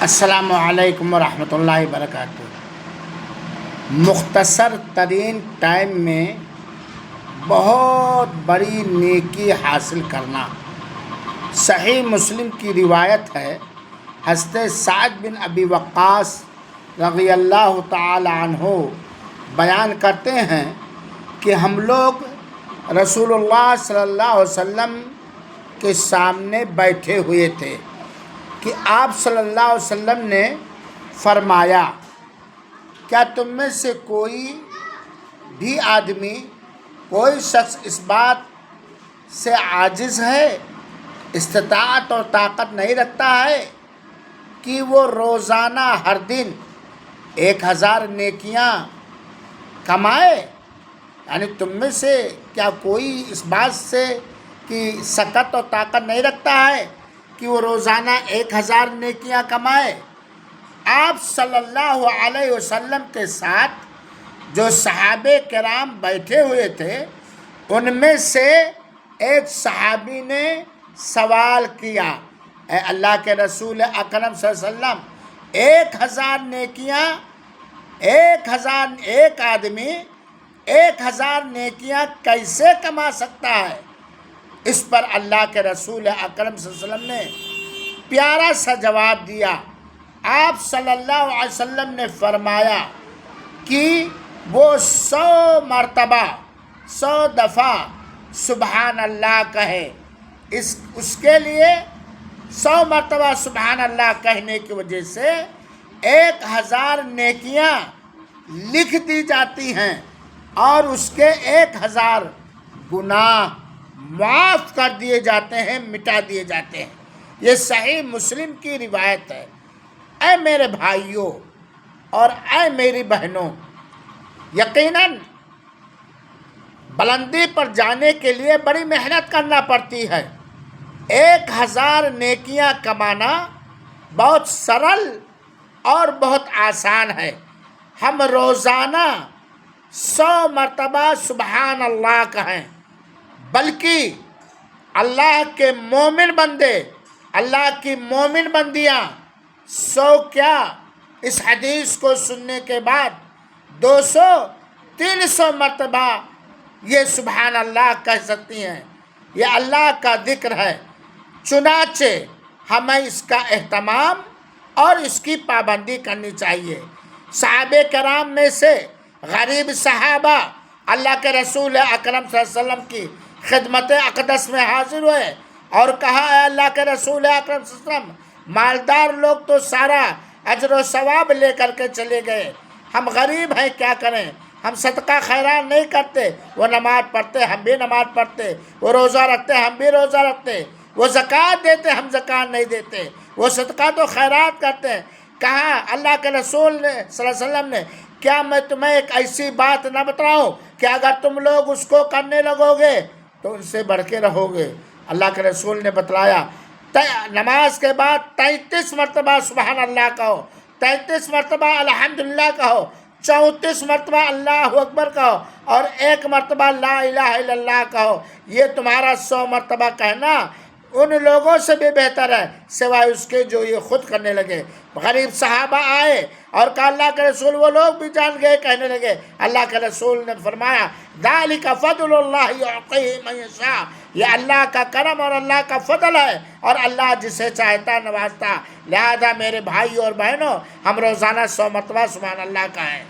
السلام علیکم ورحمۃ اللہ وبرکاتہ۔ مختصر ترین ٹائم میں بہت بڑی نیکی حاصل کرنا، صحیح مسلم کی روایت ہے۔ حضرت سعد بن ابی وقاص رضی اللہ تعالی عنہ بیان کرتے ہیں کہ ہم لوگ رسول اللہ صلی اللہ علیہ وسلم کے سامنے بیٹھے ہوئے تھے کہ آپ صلی اللہ علیہ وسلم نے فرمایا، کیا تم میں سے کوئی بھی آدمی، کوئی شخص اس بات سے عاجز ہے، استطاعت اور طاقت نہیں رکھتا ہے کہ وہ روزانہ ہر دن 1000 نیکیاں کمائے؟ یعنی تم میں سے کیا کوئی اس بات سے کہ سکت اور طاقت نہیں رکھتا ہے کہ وہ روزانہ 1000 نیکیاں کمائے؟ آپ صلی اللہ علیہ وسلم کے ساتھ جو صحابہ کرام بیٹھے ہوئے تھے، ان میں سے ایک صحابی نے سوال کیا، اے اللہ کے رسول اکرم صلی اللہ علیہ وسلم، 1000 نیکیاں، ایک آدمی 1000 نیکیاں کیسے کما سکتا ہے؟ اس پر اللہ کے رسول اکرم صلی اللہ علیہ وسلم نے پیارا سا جواب دیا۔ آپ صلی اللہ علیہ وسلم نے فرمایا کہ وہ 100 مرتبہ 100 دفعہ سبحان اللہ کہے۔ اس کے لیے 100 مرتبہ سبحان اللہ کہنے کی وجہ سے 1000 نیکیاں لکھ دی جاتی ہیں اور اس کے 1000 گناہ معاف کر دیے جاتے ہیں، مٹا دیے جاتے ہیں۔ یہ صحیح مسلم کی روایت ہے۔ اے میرے بھائیوں اور اے میری بہنوں، یقیناً بلندی پر جانے کے لیے بڑی محنت کرنا پڑتی ہے۔ 1000 نیکیاں کمانا بہت سرل اور بہت آسان ہے۔ ہم روزانہ 100 مرتبہ سبحان اللہ کہیں، بلکہ اللہ کے مومن بندے، اللہ کی مومن بندیاں 100 کیا، اس حدیث کو سننے کے بعد 200 300 مرتبہ یہ سبحان اللہ کہہ سکتی ہیں۔ یہ اللہ کا ذکر ہے، چنانچہ ہمیں اس کا اہتمام اور اس کی پابندی کرنی چاہیے۔ صحابہ کرام میں سے غریب صحابہ اللہ کے رسول اکرم صلی اللہ علیہ وسلم کی خدمت اقدس میں حاضر ہوئے اور کہا، اے اللہ کے رسول اکرم صلی اللہ علیہ وسلم، مالدار لوگ تو سارا اجر و ثواب لے کر کے چلے گئے، ہم غریب ہیں، کیا کریں؟ ہم صدقہ خیرات نہیں کرتے، وہ نماز پڑھتے ہم بھی نماز پڑھتے، وہ روزہ رکھتے ہم بھی روزہ رکھتے، وہ زکوٰۃ دیتے ہم زکوٰۃ نہیں دیتے، وہ صدقہ تو خیرات کرتے ہیں۔ کہا اللہ کے رسول نے صلی اللہ علیہ وسلم نے، کیا میں تمہیں ایک ایسی بات نہ بتلاؤں کہ اگر تم لوگ اس کو کرنے لگو گے تو ان سے بڑھ کے رہو گے؟ اللہ کے رسول نے بتلایا، نماز کے بعد 33 مرتبہ سبحان اللہ کہو، 33 مرتبہ الحمدللہ کہو، 34 مرتبہ اللہ اکبر کہو اور 1 مرتبہ لا الہ الا اللہ کہو۔ یہ تمہارا 100 مرتبہ کہنا ان لوگوں سے بھی بہتر ہے سوائے اس کے جو یہ خود کرنے لگے۔ غریب صحابہ آئے اور کہا اللہ کے رسول، وہ لوگ بھی جان گئے، کہنے لگے۔ اللہ کے رسول نے فرمایا، ذالک فضل اللہ یعطیہ من یشاء، یہ اللہ کا کرم اور اللہ کا فضل ہے اور اللہ جسے چاہتا نوازتا۔ لہذا میرے بھائی اور بہنوں، ہم روزانہ 100 مرتبہ سبحان اللہ کہیں۔